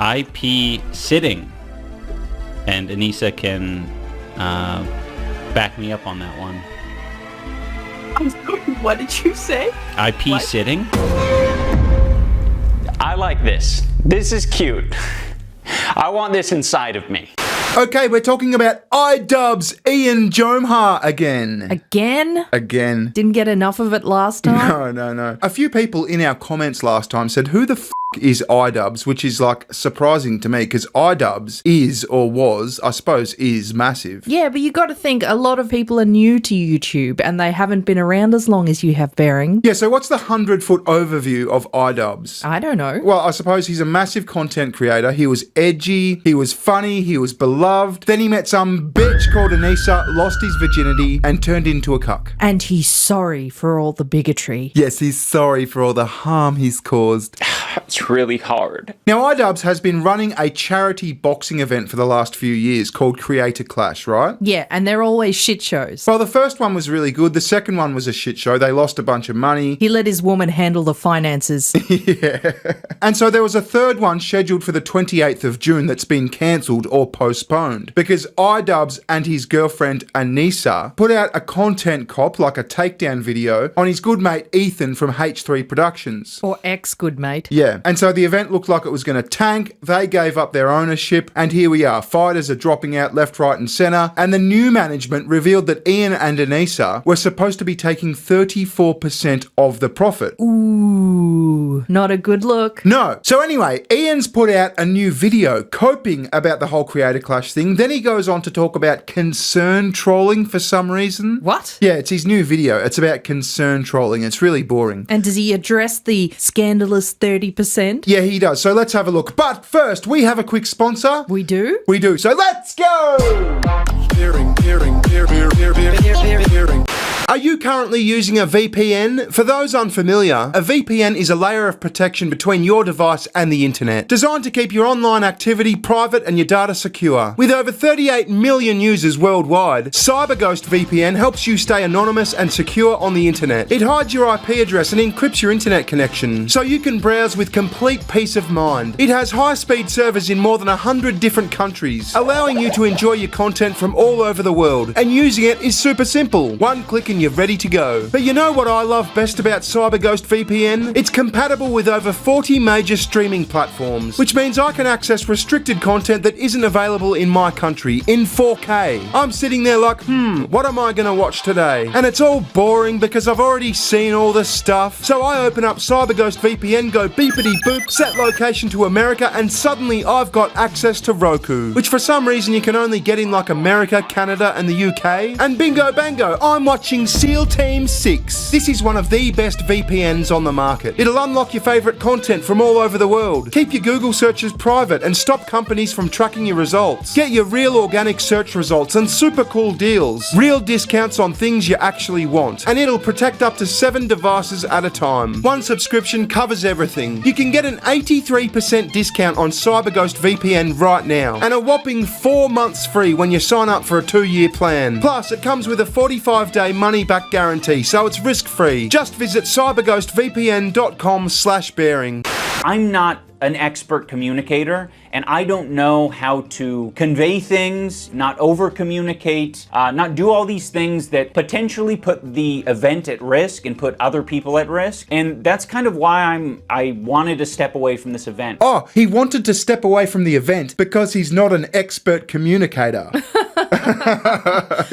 IP sitting. And Anisa can back me up on that one. I'm sorry, what did you say? IP sitting? I like this. This is cute. I want this inside of me. Okay, we're talking about iDubbbz, Anisa Jomha again. Again? Didn't get enough of it last time? No. A few people in our comments last time said, who the is iDubbbz, which is like surprising to me because iDubbbz is, or was, I suppose, is massive. Yeah, but you got to think a lot of people are new to YouTube and they haven't been around as long as you have, Bearing. Yeah, so what's the 100-foot overview of iDubbbz? I don't know. Well, I suppose he's a massive content creator. He was edgy, he was funny, he was beloved. Then he met some bitch called Anisa, lost his virginity, and turned into a cuck. And he's sorry for all the bigotry. Yes, he's sorry for all the harm he's caused. It's really hard. Now, iDubbbz has been running a charity boxing event for the last few years called Creator Clash, right? Yeah, and they're always shit shows. Well, the first one was really good. The second one was a shit show. They lost a bunch of money. He let his woman handle the finances. Yeah. And so there was a third one scheduled for the 28th of June that's been cancelled or postponed because iDubbbz and his girlfriend Anisa put out a content cop, like a takedown video, on his good mate Ethan from H3 Productions. Or ex-good mate. Yeah. And so the event looked like it was going to tank. They gave up their ownership. And here we are. Fighters are dropping out left, right and centre. And the new management revealed that Ian and Anisa were supposed to be taking 34% of the profit. Ooh, not a good look. No. So anyway, Ian's put out a new video coping about the whole Creator Clash thing. Then he goes on to talk about concern trolling for some reason. What? Yeah, it's his new video. It's about concern trolling. It's really boring. And does he address the scandalous 30%? Yeah, he does. So let's have a look. But first, we have a quick sponsor. We do? We do. So let's go! Are you currently using a VPN? For those unfamiliar, a VPN is a layer of protection between your device and the internet, designed to keep your online activity private and your data secure. With over 38 million users worldwide, CyberGhost VPN helps you stay anonymous and secure on the internet. It hides your IP address and encrypts your internet connection, so you can browse with complete peace of mind. It has high-speed servers in more than 100 different countries, allowing you to enjoy your content from all over the world, and using it is super simple. One click and you're ready to go. But you know what I love best about CyberGhost VPN? It's compatible with over 40 major streaming platforms, which means I can access restricted content that isn't available in my country in 4K. I'm sitting there like, what am I gonna watch today? And it's all boring because I've already seen all this stuff. So I open up CyberGhost VPN, go beepity boop, set location to America, and suddenly I've got access to Roku, which for some reason you can only get in like America, Canada, and the UK. And bingo bango, I'm watching SEAL Team 6. This is one of the best VPNs on the market. It'll unlock your favourite content from all over the world, keep your Google searches private, and stop companies from tracking your results. Get your real organic search results and super cool deals, real discounts on things you actually want, and it'll protect up to 7 devices at a time. One subscription covers everything. You can get an 83% discount on CyberGhost VPN right now, and a whopping 4 months free when you sign up for a 2-year plan. Plus, it comes with a 45-day money-back guarantee, so it's risk-free. Just visit cyberghostvpn.com/bearing. I'm not an expert communicator, and I don't know how to convey things, not over-communicate, not do all these things that potentially put the event at risk and put other people at risk. And that's kind of why I wanted to step away from this event. Oh, he wanted to step away from the event because he's not an expert communicator.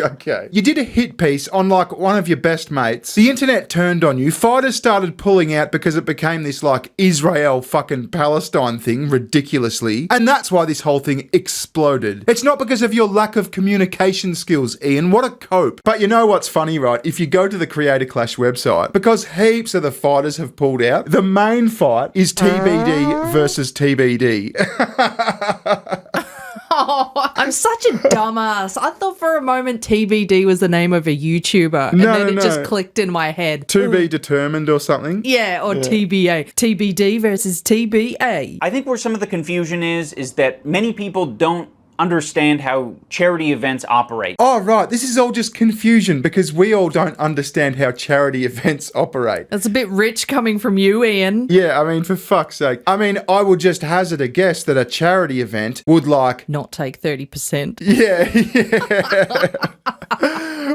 Okay. You did a hit piece on like one of your best mates. The internet turned on you. Fighters started pulling out because it became this like Israel fucking Palestine thing ridiculously. And that's why this whole thing exploded. It's not because of your lack of communication skills, Ian. What a cope. But you know what's funny, right? If you go to the Creator Clash website, because heaps of the fighters have pulled out, the main fight is TBD versus TBD. Oh, I'm such a dumbass. I thought for a moment TBD was the name of a YouTuber. And then it just clicked in my head. To be determined or something? Yeah, or TBA. TBD versus TBA. I think where some of the confusion is that many people don't understand how charity events operate. Oh, right. This is all just confusion because we all don't understand how charity events operate. That's a bit rich coming from you, Ian. Yeah, I mean, for fuck's sake. I mean, I would just hazard a guess that a charity event would Not take 30%.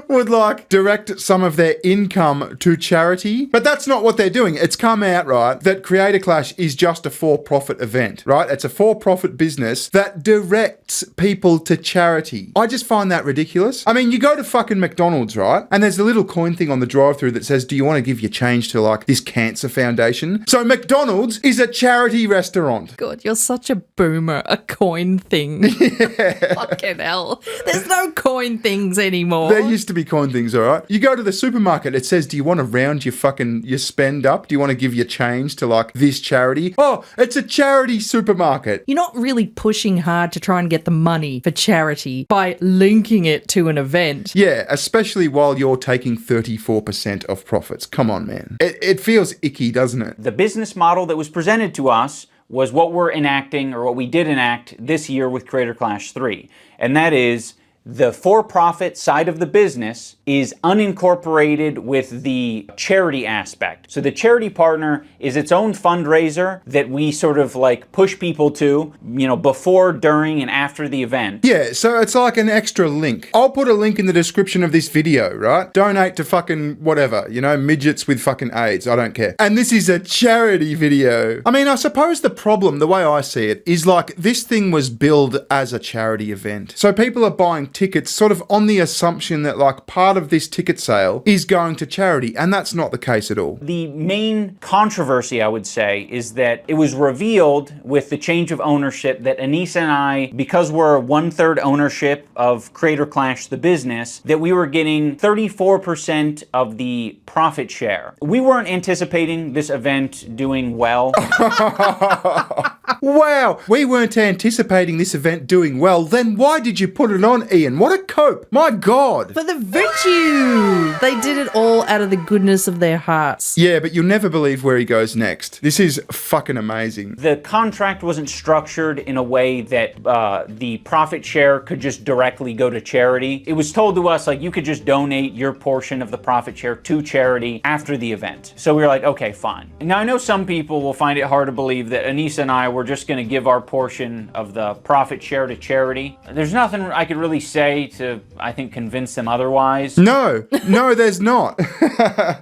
would direct some of their income to charity. But that's not what they're doing. It's come out, right, that Creator Clash is just a for-profit event, right? It's a for-profit business that directs people to charity. I just find that ridiculous. I mean, you go to fucking McDonald's, right? And there's a little coin thing on the drive-thru that says, do you want to give your change to this cancer foundation? So McDonald's is a charity restaurant. God, you're such a boomer. A coin thing. Yeah. Fucking hell. There's no coin things anymore. There used to be coin things, all right? You go to the supermarket, it says, do you want to round your spend up? Do you want to give your change to this charity? Oh, it's a charity supermarket. You're not really pushing hard to try and get the money for charity by linking it to an event. Yeah, especially while you're taking 34% of profits. Come on, man. It feels icky, doesn't it? The business model that was presented to us was what we're enacting, or what we did enact this year with Creator Clash 3. And that is, the for-profit side of the business is unincorporated with the charity aspect. So the charity partner is its own fundraiser that we sort of push people to, before, during, and after the event. Yeah, so it's like an extra link. I'll put a link in the description of this video, right? Donate to fucking whatever, midgets with fucking AIDS. I don't care. And this is a charity video. I mean, I suppose the problem, the way I see it, is this thing was billed as a charity event. So people are buying tickets sort of on the assumption that part of this ticket sale is going to charity, and that's not the case at all. The main controversy, I would say, is that it was revealed with the change of ownership that Anisa and I, because we're 1/3 ownership of Creator Clash the business, that we were getting 34% of the profit share. We weren't anticipating this event doing well. Wow, we weren't anticipating this event doing well. Then why did you put it on, Ian? What a cope. My God. For the virtue. They did it all out of the goodness of their hearts. Yeah, but you'll never believe where he goes next. This is fucking amazing. The contract wasn't structured in a way that the profit share could just directly go to charity. It was told to us, you could just donate your portion of the profit share to charity after the event. So we were like, okay, fine. Now, I know some people will find it hard to believe that Anisa and I were just going to give our portion of the profit share to charity. There's nothing I could really say to, I think, convince them otherwise. No, there's not.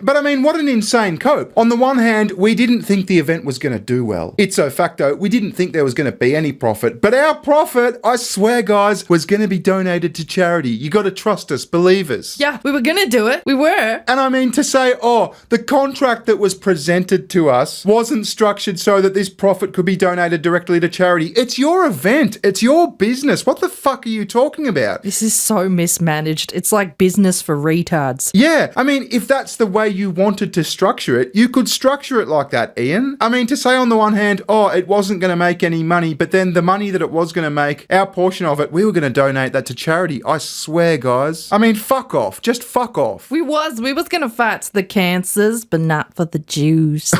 But I mean, what an insane cope. On the one hand, we didn't think the event was going to do well. Ipso facto, we didn't think there was going to be any profit. But our profit, I swear, guys, was going to be donated to charity. You got to trust us, believe us. Yeah, we were going to do it. We were. And I mean, to say, the contract that was presented to us wasn't structured so that this profit could be donated directly to charity. It's your event. It's your business. What the fuck are you talking about? This is so mismanaged. It's like business for retards. Yeah, I mean, if that's the way you wanted to structure it, you could structure it like that, Ian. I mean, to say on the one hand, it wasn't going to make any money, but then the money that it was going to make, our portion of it, we were going to donate that to charity. I swear, guys. I mean, fuck off. Just fuck off. We was going to fight the cancers, but not for the Jews.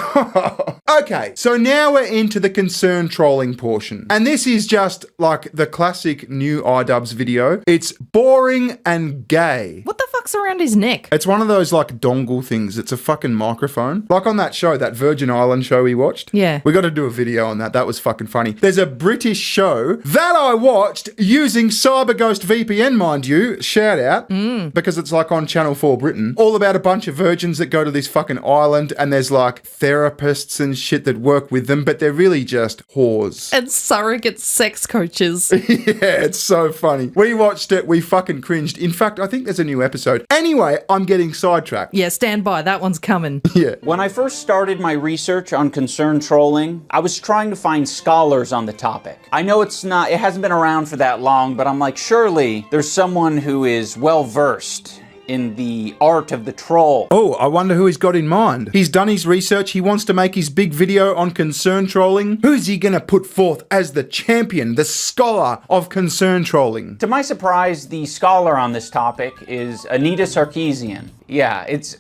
Okay, so now we're into the concern trolling portion. And this is just the classic new iDubbbz video. It's boring and gay. What the fuck's around his neck? It's one of those dongle things. It's a fucking microphone. On that show, that Virgin Island show we watched. Yeah. We got to do a video on that. That was fucking funny. There's a British show that I watched using Ghost VPN, mind you. Shout out. Because it's on Channel 4 Britain. All about a bunch of virgins that go to this fucking island, and there's therapists and shit that work with them, but they're really just whores. And surrogate sex coaches. Yeah, it's so funny. We watched it. We fucking cringed. In fact, I think there's a new episode. Anyway, I'm getting sidetracked. Yeah, stand by. That one's coming. Yeah. When I first started my research on concern trolling, I was trying to find scholars on the topic. I know it hasn't been around for that long, but I'm like, surely there's someone who is well-versed in the art of the troll. Oh, I wonder who he's got in mind. He's done his research. He wants to make his big video on concern trolling. Who's he going to put forth as the champion, the scholar of concern trolling? To my surprise, the scholar on this topic is Anita Sarkeesian. Yeah, it's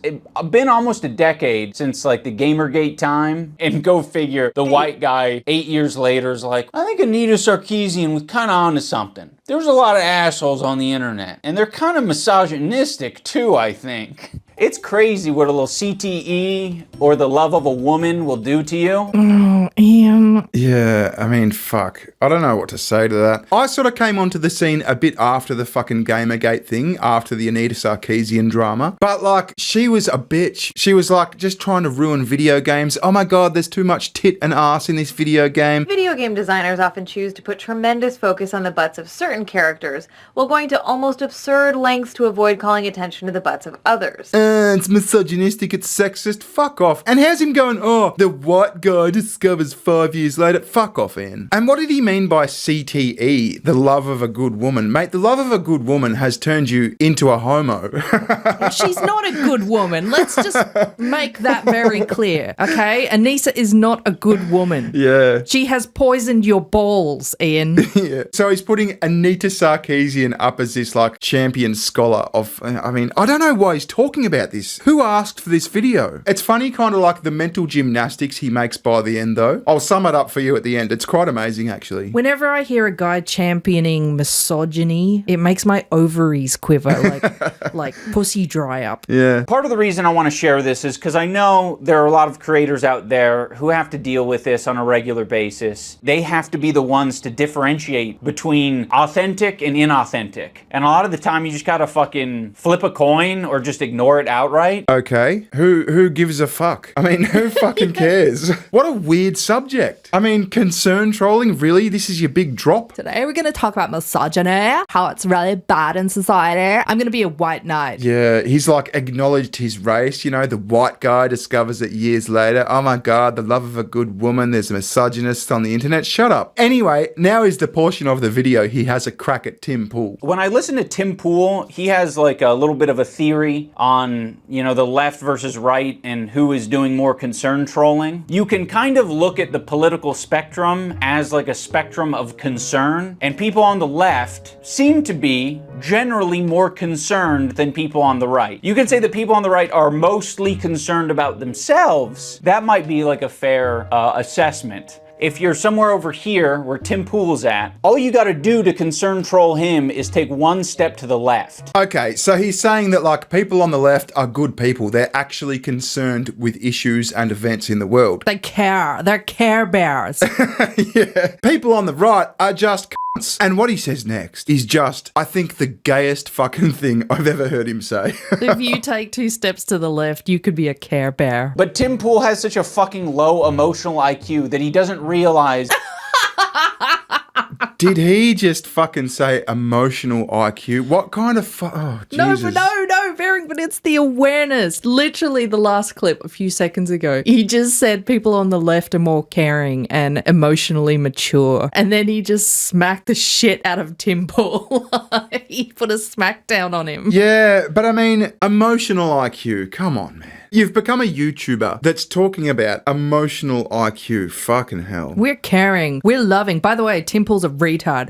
been almost a decade since like the Gamergate time, and go figure, the white guy 8 years later is like, I think Anita Sarkeesian was kind of onto something. There's a lot of assholes on the internet, and they're kind of misogynistic too, I think. It's crazy what a little CTE or the love of a woman will do to you. Oh, Ian. Yeah, I mean, fuck. I don't know what to say to that. I sort of came onto the scene a bit after the fucking Gamergate thing, after the Anita Sarkeesian drama. But, like, she was a bitch. She was, like, just trying to ruin video games. Oh my god, there's too much tit and ass in this video game. Video game designers often choose to put tremendous focus on the butts of certain characters, while going to almost absurd lengths to avoid calling attention to the butts of others. It's misogynistic, it's sexist, fuck off. And how's him going, oh, the white guy discovers 5 years later? Fuck off, Ian. And what did he mean by CTE, the love of a good woman? Mate, the love of a good woman has turned you into a homo. She's not a good woman. Let's just make that very clear, okay? Anisa is not a good woman. Yeah. She has poisoned your balls, Ian. Yeah. So he's putting Anita Sarkeesian up as this, like, champion scholar of, I mean, I don't know why he's talking about this. Who asked for this video? It's funny, kind of like the mental gymnastics he makes by the end, though. I'll sum it up for you at the end. It's quite amazing, actually. Whenever I hear a guy championing misogyny, it makes my ovaries quiver, like pussy dry up. Yeah. Part of the reason I want to share this is because I know there are a lot of creators out there who have to deal with this on a regular basis. They have to be the ones to differentiate between authentic and inauthentic. And a lot of the time you just gotta fucking flip a coin or just ignore it outright. Okay. Who gives a fuck? I mean, who fucking cares? What a weird subject. I mean, concern trolling, really? This is your big drop? Today we're going to talk about misogyny, how it's really bad in society. I'm going to be a white knight. Yeah, he's like acknowledged his race, you know, the white guy discovers it years later. Oh my god, the love of a good woman, there's a misogynist on the internet. Shut up. Anyway, now is the portion of the video he has a crack at Tim Pool. When I listen to Tim Pool, he has like a little bit of a theory on, you know, the left versus right and who is doing more concern trolling. You can kind of look at the political spectrum as like a spectrum of concern, and people on the left seem to be generally more concerned than people on the right. You can say that people on the right are mostly concerned about themselves. That might be like a fair assessment. If you're somewhere over here where Tim Pool's at, all you gotta do to concern troll him is take one step to the left. Okay, so he's saying that like people on the left are good people. They're actually concerned with issues and events in the world. They care. They're care bears. Yeah. People on the right are just cunts. And what he says next is just, I think, the gayest fucking thing I've ever heard him say. If you take 2 steps to the left, you could be a care bear. But Tim Pool has such a fucking low emotional IQ that he doesn't realize. Did he just fucking say emotional IQ? What kind of oh, Jesus. No, Bearing, but it's the awareness. Literally the last clip a few seconds ago. He just said people on the left are more caring and emotionally mature. And then he just smacked the shit out of Tim Pool. He put a smackdown on him. Yeah, but I mean, emotional IQ. Come on, man. You've become a YouTuber that's talking about emotional IQ. Fucking hell. We're caring. We're loving. By the way, Tim Pool's a retard.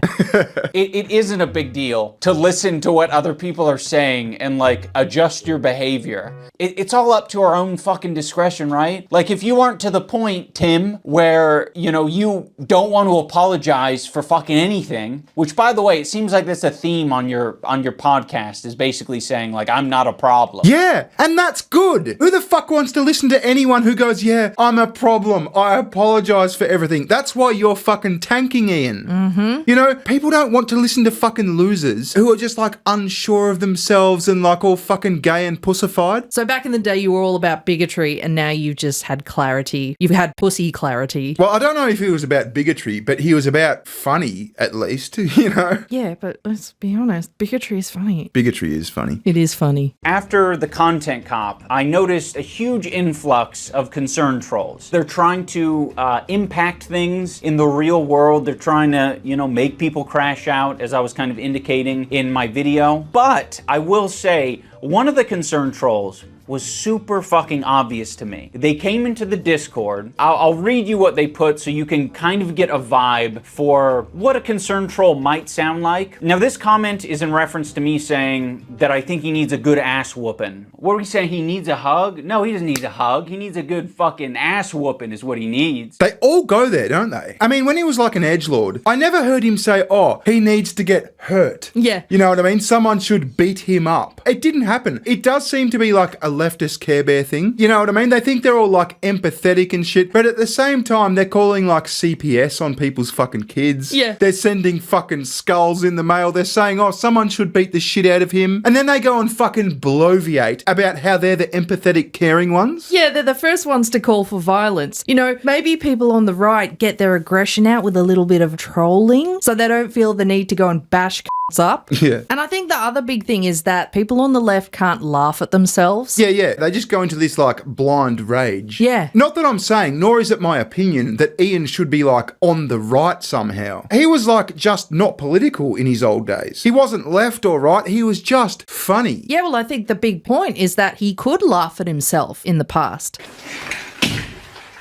It isn't a big deal to listen to what other people are saying and like adjust your behavior. It's all up to our own fucking discretion, right? Like if you aren't to the point, Tim, where, you know, you don't want to apologize for fucking anything, which by the way, it seems like that's a theme on your podcast, is basically saying like, I'm not a problem. Yeah, and that's good. Who the fuck wants to listen to anyone who goes, yeah, I'm a problem, I apologize for everything? That's why you're fucking tanking, Ian. Mm-hmm. You know, people don't want to listen to fucking losers who are just like unsure of themselves and like all fucking gay and pussified. So back in the day, you were all about bigotry, and now you've just had clarity. You've had pussy clarity. Well, I don't know if he was about bigotry, but he was about funny, at least, you know? Yeah, but let's be honest, bigotry is funny. Bigotry is funny. It is funny. After the content cop, I noticed a huge influx of concern trolls. They're trying to impact things in the real world. They're trying to, you know, make people crash out, as I was kind of indicating in my video. But I will say, one of the concern trolls was super fucking obvious to me. They came into the Discord. I'll read you what they put so you can kind of get a vibe for what a concerned troll might sound like. Now, this comment is in reference to me saying that I think he needs a good ass whooping. What are we saying? He needs a hug? No, he doesn't need a hug. He needs a good fucking ass whooping is what he needs. They all go there, don't they? I mean, when he was like an edgelord, I never heard him say, oh, he needs to get hurt. Yeah. You know what I mean? Someone should beat him up. It didn't happen. It does seem to be like a leftist Care Bear thing. You know what I mean? They think they're all like empathetic and shit, but at the same time, they're calling like CPS on people's fucking kids. Yeah. They're sending fucking skulls in the mail. They're saying, oh, someone should beat the shit out of him. And then they go and fucking bloviate about how they're the empathetic, caring ones. Yeah, they're the first ones to call for violence. You know, maybe people on the right get their aggression out with a little bit of trolling so they don't feel the need to go and bash up. Yeah. And I think the other big thing is that people on the left can't laugh at themselves. Yeah. They just go into this like blind rage. Yeah. Not that I'm saying, nor is it my opinion, that Ian should be like on the right somehow. He was like just not political in his old days. He wasn't left or right. He was just funny. Yeah, well, I think the big point is that he could laugh at himself in the past.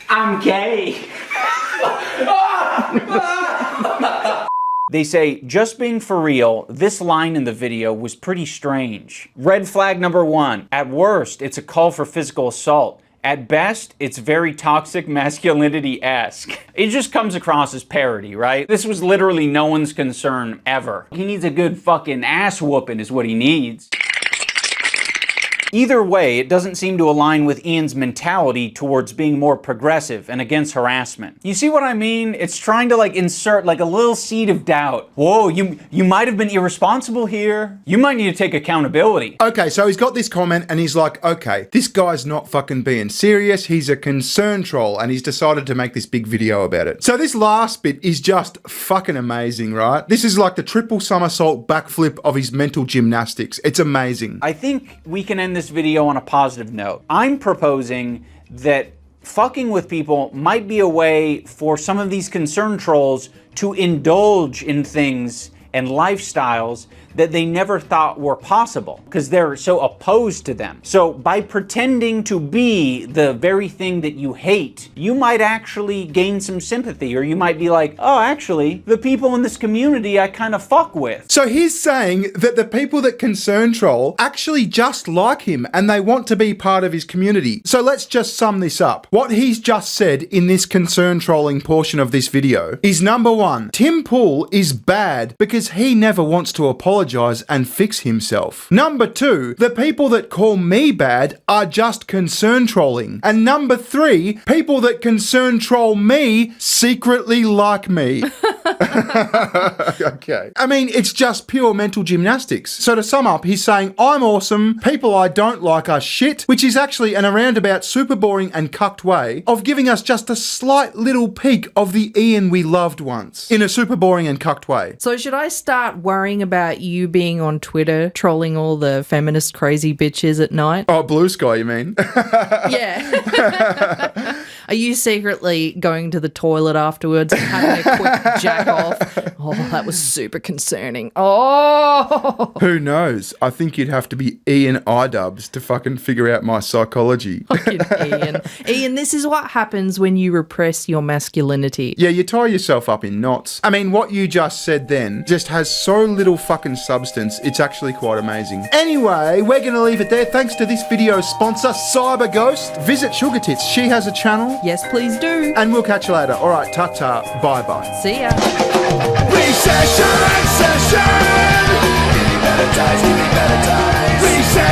I'm gay. They say, just being for real, this line in the video was pretty strange. Red flag number 1. At worst, it's a call for physical assault. At best, it's very toxic masculinity-esque. It just comes across as parody, right? This was literally no one's concern ever. He needs a good fucking ass whooping is what he needs. Either way, it doesn't seem to align with Ian's mentality towards being more progressive and against harassment. You see what I mean? It's trying to like insert like a little seed of doubt. Whoa, you might have been irresponsible here. You might need to take accountability. Okay, so he's got this comment and he's like, okay, this guy's not fucking being serious. He's a concern troll and he's decided to make this big video about it. So this last bit is just fucking amazing, right? This is like the triple somersault backflip of his mental gymnastics. It's amazing. I think we can end this video on a positive note. I'm proposing that fucking with people might be a way for some of these concerned trolls to indulge in things and lifestyles that they never thought were possible because they're so opposed to them. So by pretending to be the very thing that you hate, you might actually gain some sympathy, or you might be like, oh, actually, the people in this community I kind of fuck with. So he's saying that the people that concern troll actually just like him and they want to be part of his community. So let's just sum this up. What he's just said in this concern trolling portion of this video is number 1, Tim Pool is bad because he never wants to apologize and fix himself. Number 2, the people that call me bad are just concern trolling. And number 3, people that concern troll me secretly like me. Okay. I mean, it's just pure mental gymnastics. So to sum up, he's saying, I'm awesome, people I don't like are shit, which is actually an roundabout, super boring and cucked way of giving us just a slight little peek of the Ian we loved once, in a super boring and cucked way. So should I start worrying about you being on Twitter trolling all the feminist crazy bitches at night? Oh, Blue Sky, you mean? Yeah. Are you secretly going to the toilet afterwards and having a quick jack off? Oh, that was super concerning. Oh! Who knows? I think you'd have to be iDubbbz to fucking figure out my psychology. Fucking Ian. Ian, this is what happens when you repress your masculinity. Yeah, you tie yourself up in knots. I mean, what you just said then just has so little fucking substance, it's actually quite amazing. Anyway, we're gonna leave it there. Thanks to this video's sponsor, Cyber Ghost. Visit Sugar Tits. She has a channel. Yes, please do. And we'll catch you later. All right, ta-ta. Bye-bye. See ya. Recession, recession. Give me better times, give me better times. Recession.